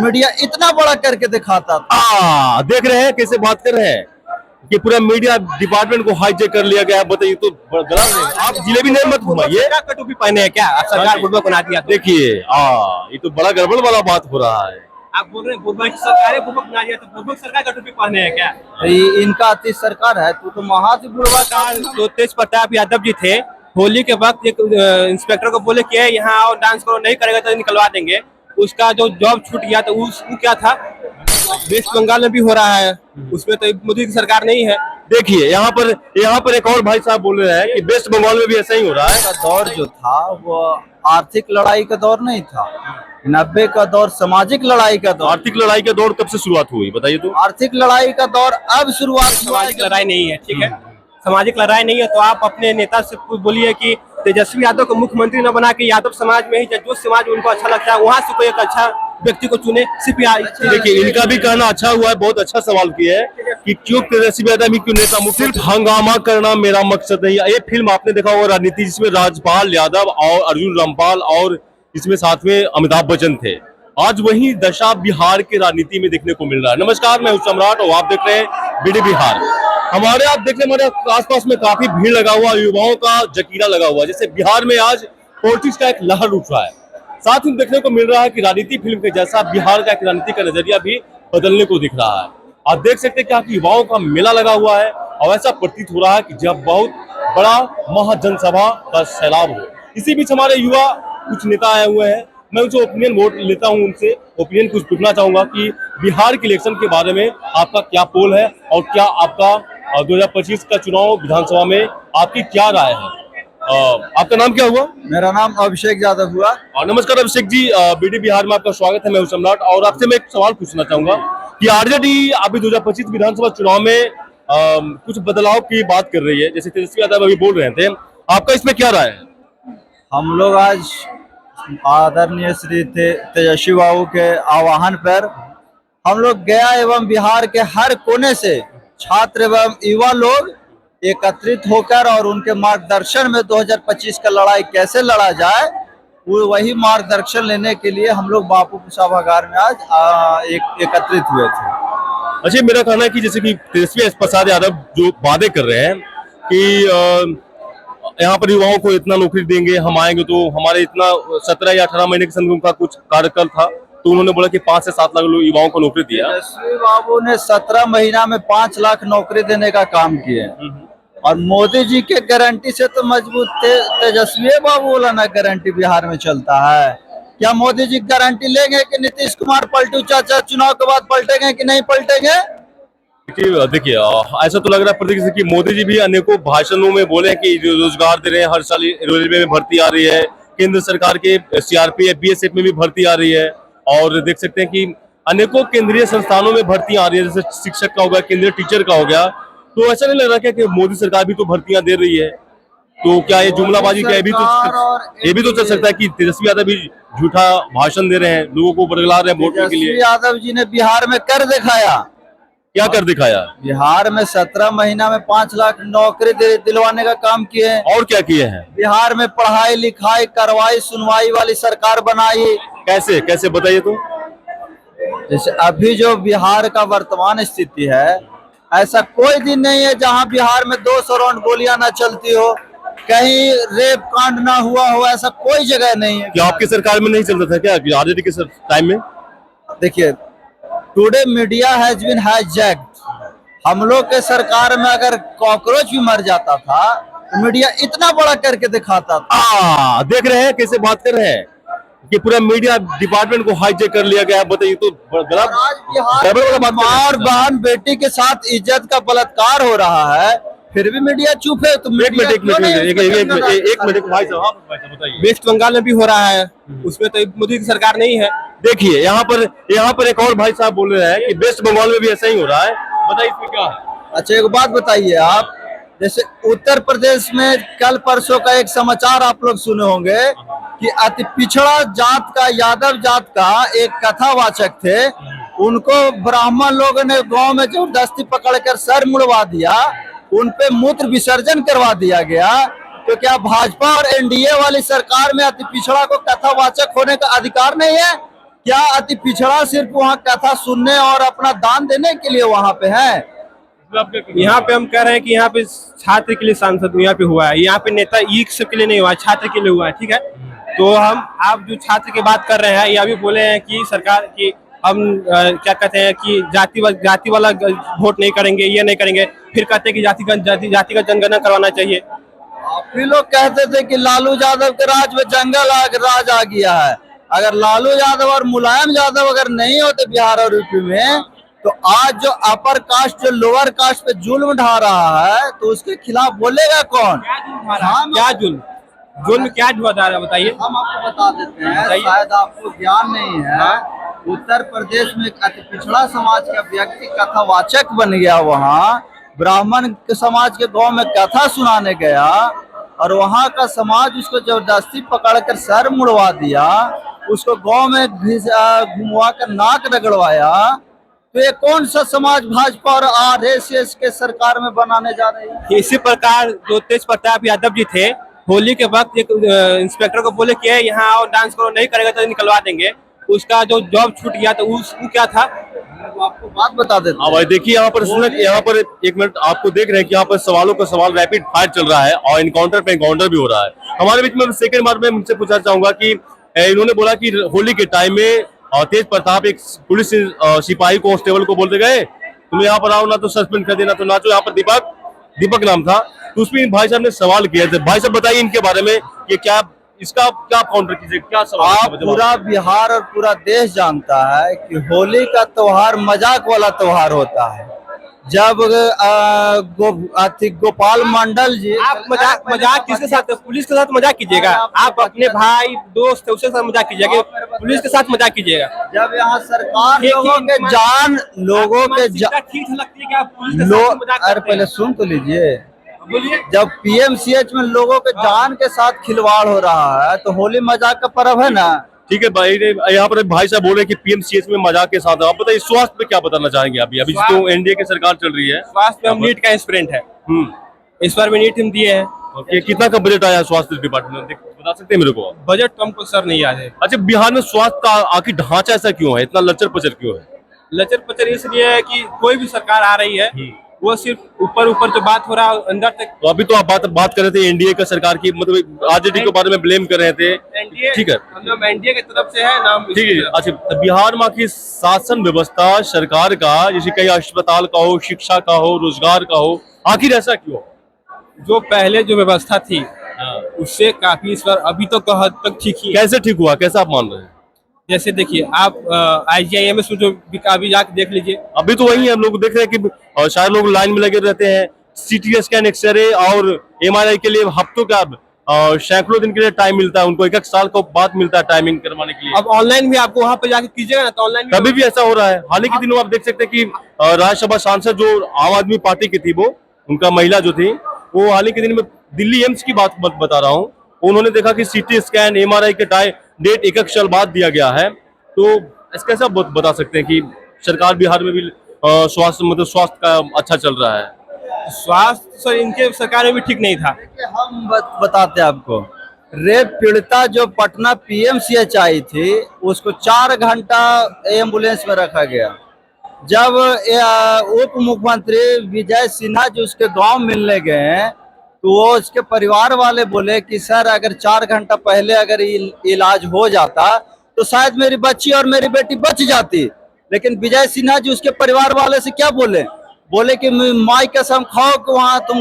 Media इतना बड़ा करके दिखाता था। देख रहे हैं कैसे बात कर रहे हैं कि पूरा मीडिया डिपार्टमेंट को हाईजैक कर लिया गया है। बताइए तो गलत है। आप जिलेबी नहीं मत घुमाइए। का टोपी पहने हैं क्या? आप सरकार बुर्बक बना दिया। देखिए ये तो बड़ा गड़बड़ वाला बात हो रहा है। आप बोल रहे हैं बुर्बक सरकार बुर्बक बना दिया, तो बुर्बक सरकार का टोपी पहने हैं क्या? इनका अति सरकार है तो महाति बुढ़वा तो तेज प्रताप यादव जी थे, होली के वक्त एक इंस्पेक्टर को बोले कि यहाँ आओ डांस करो, नहीं करेगा तो निकलवा देंगे। उसका जो जॉब छूट गया तो वो क्या था, वेस्ट बंगाल में भी हो रहा है, उसमें तो मोदी की सरकार नहीं है। देखिए यहाँ पर एक और भाई साहब बोल रहे हैं कि वेस्ट बंगाल में भी ऐसा ही हो रहा है। का दौर जो था वो आर्थिक लड़ाई का दौर नहीं था, 90 का दौर सामाजिक लड़ाई का दौर। आर्थिक लड़ाई का दौर कब से शुरुआत हुई बताइए तो? आर्थिक लड़ाई का दौर अब शुरुआत हुआ। सामाजिक लड़ाई नहीं है, ठीक है, सामाजिक लड़ाई नहीं है तो आप अपने नेता से बोलिए कि तेजस्वी यादव को मुख्यमंत्री न बना के यादव समाज में ही जो समाज में उनको अच्छा लगता है वहां से कोई एक अच्छा व्यक्ति को चुने। सीपीआई देखिए इनका भी कहना अच्छा हुआ है, बहुत अच्छा सवाल किया है कि क्यों तेजस्वी यादव क्यों नेता मुख्य। सिर्फ हंगामा करना मेरा मकसद नहीं है। ये फिल्म आपने देखा होगा राजनीति, जिसमें राजपाल यादव और अर्जुन रामपाल और इसमें साथ में अमिताभ बच्चन थे। आज वही दशा बिहार की राजनीति में देखने को मिल रहा है। नमस्कार, मैं हूं सम्राट और आप देख रहे हैं बीडी बिहार। हमारे आप देख रहे हैं हमारे आसपास में काफी भीड़ लगा हुआ, युवाओं का जकीरा लगा हुआ। जैसे बिहार में आज पॉलिटिक्स का एक लहर उठ रहा है। साथ ही देखने को मिल रहा है कि राजनीति फिल्म के जैसा बिहार का एक राजनीति का नजरिया भी बदलने को दिख रहा है। आप देख सकते हैं कि आपकी युवाओं का मेला लगा हुआ है और ऐसा प्रतीत हो रहा है कि जब बहुत बड़ा महाजनसभा का सैलाब हो। इसी बीच हमारे युवा कुछ नेता आए हुए हैं, मैं उनसे ओपिनियन वोट लेता हूं, उनसे ओपिनियन कुछ पूछना चाहूंगा कि बिहार के इलेक्शन के बारे में आपका क्या पोल है और क्या आपका 2025 का चुनाव विधानसभा में आपकी क्या राय है। आपका नाम क्या हुआ? मेरा नाम अभिषेक यादव हुआ। नमस्कार अभिषेक जी, बीडी बिहार में आपका स्वागत है। मैं हूं सम्राट और आपसे मैं एक सवाल पूछना चाहूंगा कि आरजेडी अभी 2025 विधानसभा चुनाव में कुछ बदलाव की बात कर रही है, जैसे तेजस्वी यादव अभी बोल रहे थे, आपका इसमें क्या राय है? हम लोग आज आदरणीय श्री तेजस्वी बाबू के आह्वान पर हम लोग गया एवं बिहार के हर कोने से छात्र एवं युवा लोग एकत्रित होकर और उनके मार्गदर्शन में 2025 का लड़ाई कैसे लड़ा जाए वो वही मार्गदर्शन लेने के लिए हम लोग बापू सभागार में आज एकत्रित हुए थे। अच्छा, मेरा कहना है कि जैसे कि तेजस्वी प्रसाद यादव जो वादे कर रहे हैं कि यहाँ पर युवाओं को इतना नौकरी देंगे, हम आएंगे तो हमारे इतना 17 या 18 महीने के संग उनका कुछ कार्यकाल था, तो उन्होंने बोला कि 5 से 7 लाख युवाओं को नौकरी दिया। तेजस्वी बाबू ने 17 महीना में 5 लाख नौकरी देने का काम किया और मोदी जी के गारंटी से तो मजबूत तेजस्वी बाबू वाला ना गारंटी बिहार में चलता है। क्या मोदी जी गारंटी लेंगे कि नीतीश कुमार पलटू चाचा चुनाव के बाद पलटेंगे कि नहीं पलटेंगे? देखिए ऐसा तो लग रहा है प्रतीक कि मोदी जी भी अनेकों भाषणों में बोले कि रोजगार दे रहे हैं, हर साल रेलवे में भर्ती आ रही है, केंद्र सरकार के सीआरपीएफ बीएसएफ में भी भर्ती आ रही है और देख सकते हैं कि अनेकों केंद्रीय संस्थानों में भर्ती आ रही है, जैसे शिक्षक का हो गया, केंद्रीय टीचर का हो गया। तो ऐसा नहीं लग रहा क्या कि मोदी सरकार भी तो भर्तियां दे रही है? तो क्या ये जुमलाबाजी क्या ये भी तो चल सकता है कि तेजस्वी यादव भी झूठा भाषण दे रहे हैं, लोगों को बरगला रहे हैं वोट के लिए? यादव जी ने बिहार में कर दिखाया। क्या कर दिखाया? बिहार में 17 महीना में 5 लाख नौकरी दिलवाने का काम किए। और क्या किए हैं? बिहार में पढ़ाई लिखाई करवाई, सुनवाई वाली सरकार बनाई। कैसे कैसे बताइए तो? जैसे अभी जो बिहार का वर्तमान स्थिति है, ऐसा कोई दिन नहीं है जहां बिहार में 200 राउंड गोलियां ना चलती हो, कहीं रेप कांड ना हुआ हो, ऐसा कोई जगह नहीं है। क्या आपकी सरकार में नहीं चलता था क्या आरजेडी के टाइम में? देखिए, today media has been hijacked. हम लोग के सरकार में अगर कॉकरोच भी मर जाता था तो मीडिया इतना बड़ा करके दिखाता था। देख रहे हैं कैसे बात कर रहे हैं कि पूरा मीडिया डिपार्टमेंट को हाईजैक कर लिया गया है। बताइए तो गलत। मार बहन बेटी के साथ इज्जत का बलात्कार हो रहा है, फिर भी मीडिया चुप है। तो एक मिनट भाई साहब बताइए। वेस्ट बंगाल में भी हो रहा है, उसमें तो मोदी की सरकार नहीं है। देखिए यहाँ पर एक और भाई साहब बोल रहे हैं कि वेस्ट बंगाल में भी ऐसा ही हो रहा है, बताइए इसमें क्या है? अच्छा, एक बात बताइए आप, जैसे उत्तर प्रदेश में कल परसों का एक समाचार आप लोग सुने होंगे कि अति पिछड़ा जात का, यादव जात का एक कथावाचक थे, उनको ब्राह्मण लोगों ने गांव में जबरदस्ती पकड़कर सर मुड़वा दिया, उनपे मूत्र विसर्जन करवा दिया गया। तो क्या भाजपा और एनडीए वाली सरकार में अति पिछड़ा को कथावाचक होने का अधिकार नहीं है? क्या अति पिछड़ा सिर्फ वहाँ कथा सुनने और अपना दान देने के लिए वहाँ पे है? यहाँ पे हम कह रहे हैं कि यहाँ पे छात्र के लिए सांसद यहाँ पे हुआ है, यहाँ पे नेता ई सब के लिए नहीं हुआ है, छात्र के लिए हुआ है, ठीक है। तो आप जो छात्र की बात कर रहे हैं, यह भी बोले हैं कि सरकार की हम क्या कहते हैं कि जाति वाला वोट नहीं करेंगे, ये नहीं करेंगे, फिर कहते हैं कि जाति का जनगणना करवाना चाहिए। फिर लोग कहते थे कि लालू यादव के राज में जंगल राज आ गया है। अगर लालू यादव और मुलायम यादव अगर नहीं होते बिहार और यूपी में, तो आज जो अपर कास्ट जो लोअर कास्ट पे जुल्म ढा रहा है, तो उसके खिलाफ बोलेगा कौन? क्या जुल्म क्या ढा रहा है बताइए। हम आपको बता देते हैं, शायद आपको ज्ञान नहीं है। उत्तर प्रदेश में एक अति पिछड़ा समाज का व्यक्ति कथावाचक बन गया, वहाँ ब्राह्मण समाज के गांव में कथा सुनाने गया और वहाँ का समाज उसको जबरदस्ती पकड़कर सर मुड़वा दिया, उसको गांव में घुमवा कर नाक रगड़वाया। तो ये कौन सा समाज भाजपा और आरएसएस के सरकार में बनाने जा रही है? इसी प्रकार जो तेज प्रताप यादव जी थे, होली के वक्त एक इंस्पेक्टर को बोले कि यहाँ आओ डांस करो, नहीं करेगा तो निकलवा देंगे। उसका जो जॉब छूट गया तो वो क्या था, वो आपको बात बता देते हैं। भाई देखिए यहाँ पर एक मिनट आपको देख रहे हैं कि यहाँ पर सवालों का सवाल रैपिड फायर चल रहा है और इनकाउंटर पे इनकाउंटर भी हो रहा है। हमारे बीच में सेकंड बार में मुझसे पूछना चाहूंगा कि इन्होंने बोला कि होली के टाइम में तेज प्रताप एक पुलिस सिपाही कांस्टेबल को बोलते गए तुम यहाँ पर आओ, ना तो सस्पेंड कर देना तो नाचो। यहाँ पर दीपक नाम था, तो उसमें भाई साहब ने सवाल किया थे। भाई साहब बताइए इनके बारे में, ये क्या इसका क्या काउंटर कीजिए, क्या सवाल? आप पूरा बिहार और पूरा देश जानता है कि होली का त्योहार मजाक वाला त्योहार होता है। जब गोपाल मंडल जी, आप मजाक किसके साथ? पुलिस के साथ मजाक कीजिएगा? आप अपने भाई दोस्त उसके साथ मजाक कीजिएगा, पुलिस के साथ मजाक कीजिएगा? जब यहाँ सरकार लोगों के जान ठीक लगती है कि आप पुलिस के साथ मजाक करते हैं? पहले सुन तो लीजिए। जब पीएमसीएच में लोगों के जान के साथ खिलवाड़ हो रहा है, तो होली मजाक का पर्व है ना। ठीक है भाई, यहाँ पर भाई साहब बोल रहे हैं कि पीएमसीएच में मजाक के साथ। आप बताइए स्वास्थ्य पे क्या बताना चाहेंगे? अभी तो एनडीए की सरकार चल रही है, स्वास्थ्य में हम नीट का एस्पिरेंट है, इस बार भी नीट हम दिए हैं। कितना का बजट आया स्वास्थ्य डिपार्टमेंट में, बता सकते हैं मेरे को? बजट तो हमको सर नहीं याद है। अच्छा, बिहार में स्वास्थ्य का आखिर ढांचा ऐसा क्यों है, इतना लचर पचर क्यों है? लचर पचर इसलिए है कि कोई भी सरकार आ रही है वो सिर्फ ऊपर जो बात हो रहा है अंदर तक। तो अभी तो आप बात कर रहे थे एनडीए का सरकार की, मतलब आरजेडी के बारे में ब्लेम कर रहे थे। ठीक है, हम एनडीए की तरफ से है नाम। ठीक है। अच्छा, तो बिहार में की शासन व्यवस्था सरकार का, जैसे कहीं अस्पताल का हो, शिक्षा का हो, रोजगार का हो, आखिर ऐसा क्यों? जो पहले जो व्यवस्था थी उससे काफी इस बार अभी तो हद तक ठीक ही। कैसे ठीक हुआ, कैसा आप मान रहे हैं? जैसे देखिए आप IGIMS में जो अभी जाके देख लीजिए, अभी तो वही हम लोग देख रहे हैं कि शायद लोग लाइन में लगे रहते हैं। CT स्कैन, एक्सरे और MRI के लिए हफ्तों का सैकड़ों दिन के लिए टाइम मिलता है उनको, एक साल को बाद मिलता है टाइमिंग करवाने के लिए। अब ऑनलाइन भी आपको वहाँ पे जाके कीजिएगा ना, तो ऑनलाइन कभी भी ऐसा हो रहा है। हाल ही के दिनों आप देख सकते हैं कि राज्यसभा सांसद जो आम आदमी पार्टी की थी, वो उनका महिला जो थी, वो हाल ही के दिन में दिल्ली एम्स की बात बता रहा हूँ, उन्होंने देखा कि CT स्कैन MRI के डेट एक साल बाद दिया गया है। तो इसका ऐसा बता सकते हैं कि सरकार बिहार में भी स्वास्थ्य का अच्छा चल रहा है। स्वास्थ्य सर इनके सरकार में भी ठीक नहीं था। हम बताते हैं आपको, रेप पीड़िता जो पटना PMCH आई थी, उसको 4 घंटा एम्बुलेंस में रखा गया। जब उप मुख्यमंत्री विजय सिन्हा जो उसके गांव मिलने गए, तो वो उसके परिवार वाले बोले कि सर अगर 4 घंटा पहले अगर इलाज हो जाता तो शायद मेरी बच्ची और मेरी बेटी बच जाती। लेकिन विजय सिन्हा जी उसके परिवार वाले से क्या बोले कि माई कसम खाओ कि वहाँ तुम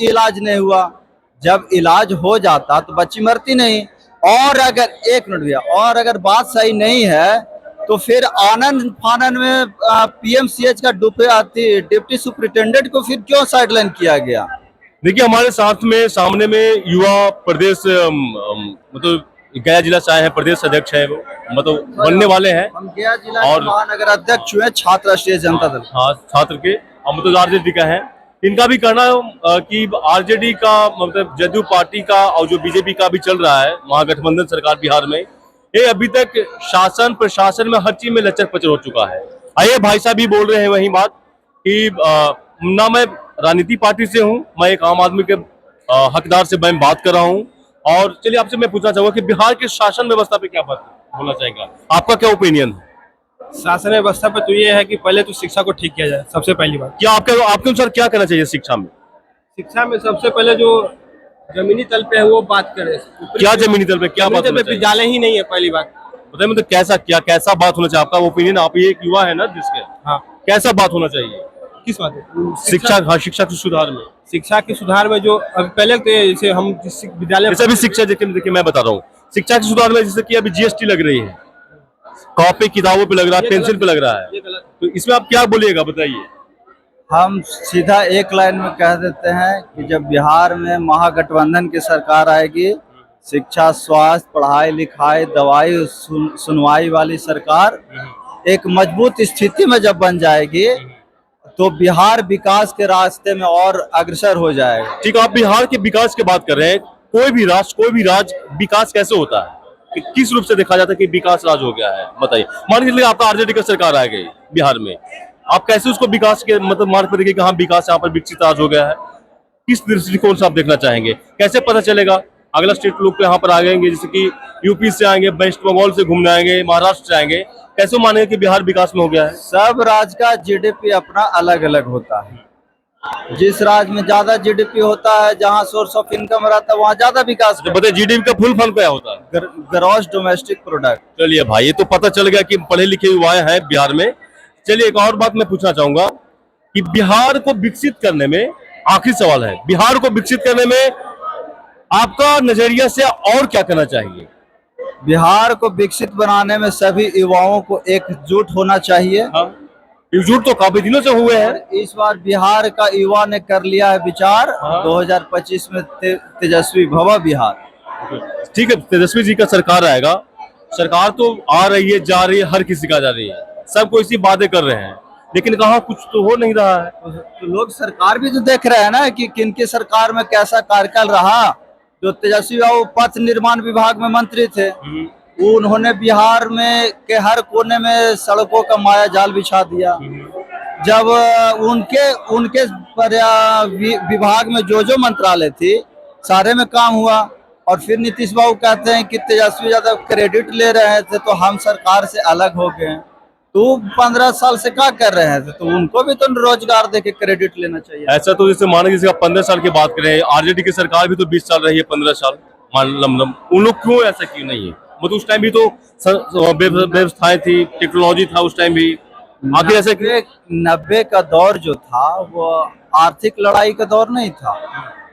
इलाज नहीं हुआ। जब इलाज हो जाता तो बच्ची मरती नहीं। और अगर एक मिनट भैया, और अगर बात सही नहीं है तो फिर आनंद फानन में PMCH का डिप्टी सुपरिटेंडेंट को फिर क्यों साइडलाइन किया गया? देखिए, हमारे साथ में सामने में युवा प्रदेश मतलब गया जिला से आए हैं, प्रदेश अध्यक्ष है वो, मतलब बनने वाले हैं। हम गया जिला और महानगर अध्यक्ष हुए छात्र राष्ट्रीय जनता दल। हाँ, छात्र के मतलब आरजेडी का है। इनका भी कहना है कि आरजेडी का मतलब जदयू पार्टी का और जो बीजेपी का भी चल रहा है महागठबंधन सरकार बिहार में, ये अभी तक शासन प्रशासन में हर चीज में लचर पचर हो चुका है। आइए भाई साहब भी बोल रहे हैं वही बात कि ना मैं राजनीति पार्टी से हूँ, मैं एक आम आदमी के हकदार से मैं बात कर रहा हूँ। और चलिए आपसे मैं पूछना चाहूंगा कि बिहार के शासन व्यवस्था पे क्या बात है? होना चाहिए। आपका क्या ओपिनियन है? शासन व्यवस्था पर तो ये है कि पहले तो शिक्षा को ठीक किया जाए, सबसे पहली बात। क्या आपके आपके अनुसार क्या करना चाहिए शिक्षा में? शिक्षा में सबसे पहले जो जमीनी तल पे है वो बात करें। क्या जमीनी तल पे क्या बात होना चाहिए? विद्यालय ही नहीं है पहली बात। बताइए मतलब कैसा बात होना चाहिए? आपका ओपिनियन, आप ये एक युवा है ना जिसके, हाँ, कैसा बात होना चाहिए किस बात है? शिक्षा के सुधार में? शिक्षा के सुधार में जो अब पहले तो जैसे हम जिस विद्यालय जैसे अभी शिक्षा, देखिए मैं बता रहा हूँ, शिक्षा के सुधार में जैसे कि अभी जीएसटी लग रही है, कॉपी किताबों पे लग रहा है, पेंसिल पे लग रहा है, ये गलत तो इसमें आप क्या बोलिएगा बताइए? हम सीधा एक लाइन में कह देते हैं कि जब बिहार में महागठबंधन की सरकार आएगी, शिक्षा, स्वास्थ्य, पढ़ाई लिखाई, दवाई, सुनवाई वाली सरकार एक मजबूत स्थिति में जब बन जाएगी तो बिहार विकास के रास्ते में और अग्रसर हो जाएगा। ठीक है, आप बिहार के विकास की बात कर रहे हैं। कोई भी राज्य विकास कैसे होता है, कि किस रूप से देखा जाता है कि विकास राज हो गया है? बताइए। मान लीजिए आपका आरजेडी की सरकार आ गई बिहार में, आप कैसे उसको विकास के मतलब मार्ग पर देखिए कि हाँ विकास यहाँ पर विकसित राज हो गया है? किस दृष्टिकोण से आप देखना चाहेंगे? कैसे पता चलेगा? अगला स्टेट लोग तो यहाँ पर आ जाएंगे, जैसे कि यूपी से आएंगे, वेस्ट बंगाल से घूमने आएंगे, महाराष्ट्र से आएंगे, कैसे मानेंगे कि बिहार विकास में हो गया है? सब राज्य का जीडीपी अपना अलग अलग होता है। जिस राज्य में ज्यादा जीडीपी होता है, जहाँ सोर्स ऑफ इनकम रहता है, वहाँ ज्यादा विकास। तो बताइए जीडीपी का फुल फॉर्म क्या होता है? Gross domestic product. चलिए भाई, ये तो पता चल गया कि पढ़े लिखे युवा हैं बिहार में। चलिए एक और बात मैं पूछना चाहूंगा कि बिहार को विकसित करने में, आखिरी सवाल है, बिहार को विकसित करने में आपका नजरिया से और क्या करना चाहिए? बिहार को विकसित बनाने में सभी युवाओं को एकजुट होना चाहिए। हाँ, एकजुट तो काफी दिनों से हुए हैं। इस बार बिहार का युवा ने कर लिया है विचार। हाँ। 2025 में तेजस्वी भव बिहार। ठीक है, तेजस्वी जी का सरकार आएगा। सरकार तो आ रही है, जा रही है, हर किसी का जा रही है, सबको इसी बातें कर रहे हैं, लेकिन कहाँ कुछ तो हो नहीं रहा है। तो लोग सरकार भी तो देख रहे हैं ना कि किनकी सरकार में कैसा कार्यकाल रहा। जो तेजस्वी बाबू पथ निर्माण विभाग में मंत्री थे, उन्होंने बिहार में के हर कोने में सड़कों का माया जाल बिछा दिया। जब उनके विभाग में जो मंत्रालय थी, सारे में काम हुआ। और फिर नीतीश बाबू कहते हैं कि तेजस्वी यादव क्रेडिट ले रहे थे तो हम सरकार से अलग हो गए। तो 15 साल से क्या कर रहे थे, तो उनको भी तो रोजगार देके क्रेडिट लेना चाहिए। ऐसा तो जैसे माने जैसे आप 15 साल की बात करें, आरजेडी की सरकार भी तो 20 साल रही है, 15 साल मान लम, उन लोग क्यों ऐसा क्यों नहीं है? मतलब उस टाइम भी तो व्यवस्थाएं थी, टेक्नोलॉजी था उस टाइम भी, आखिर ऐसा क्यों? 90 का दौर जो था वो आर्थिक लड़ाई का दौर नहीं था।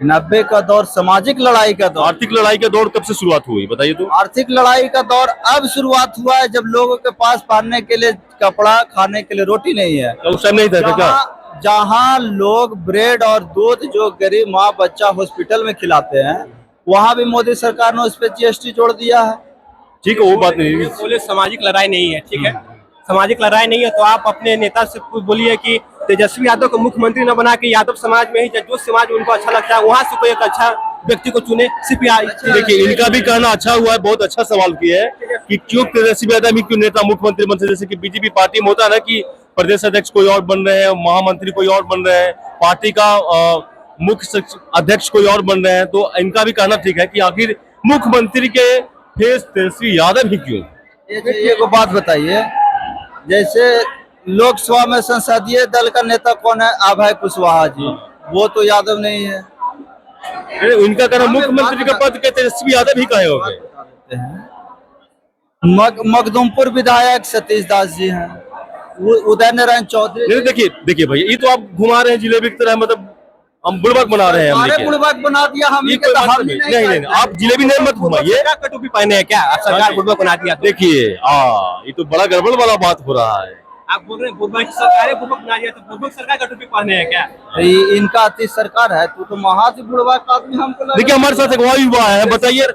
90 का दौर सामाजिक लड़ाई का दौर। आर्थिक लड़ाई का दौर कब से शुरुआत हुई बताइए तो? आर्थिक लड़ाई का दौर अब शुरुआत हुआ है, जब लोगों के पास पहनने के लिए कपड़ा, खाने के लिए रोटी नहीं है। तो उस टाइम नहीं था क्या? जहाँ लोग ब्रेड और दूध जो गरीब माँ बच्चा हॉस्पिटल में खिलाते हैं, वहाँ भी मोदी सरकार ने उस पर जीएसटी जोड़ दिया है। ठीक है, वो बात नहीं। बोले सामाजिक लड़ाई नहीं है, ठीक है, सामाजिक लड़ाई नहीं है तो आप अपने नेता से बोलिए कि तेजस्वी यादव को मुख्यमंत्री न बना के यादव समाज में ही जो समाज उनको अच्छा लगता है वहां से कोई एक अच्छा व्यक्ति को चुने। देखिए इनका भी कहना अच्छा हुआ है, बहुत अच्छा सवाल किया है कि क्यों तेजस्वी यादव क्यों नेता मुख्यमंत्री बन सकते। जैसे कि बीजेपी पार्टी में होता है ना कि प्रदेश अध्यक्ष कोई और बन रहे हैं, महामंत्री कोई और बन रहे हैं, पार्टी का मुख्य अध्यक्ष कोई और बन रहे हैं, तो इनका भी कहना ठीक है कि आखिर मुख्यमंत्री के फेस तेजस्वी यादव ही क्यों? ये को बात बताइए, जैसे लोकसभा में संसदीय दल का नेता कौन है? अभय कुशवाहा जी, वो तो यादव नहीं है। इनका कहना मुख्यमंत्री का पद के तेजस्वी यादव ही कहे होंगे। मखदूमपुर विधायक सतीश दास जी हैं, उदय नारायण चौधरी। देखिए भैया, ये तो आप घुमा रहे हैं जिलेबी की तरह, मतलब हम बुड़बक बना रहे हैं। बुड़बक बना दिया हम। नहीं, आप जिलेबी नहीं मत घुमाइए। टोपी पहने हैं क्या आप? सरकार बुड़बक बना दिया। देखिए ये तो बड़ा गड़बड़ वाला बात हो रहा है। आप बोल रहे हैं बुड़बक सरकार बुड़बक बना दिया, तो बुड़बक सरकार का टोपी पहने हैं क्या? इनका अति सरकार है, तो महा बुड़बक आदमी हमको। देखिए हमारे साथ एक युवा है, बताइए।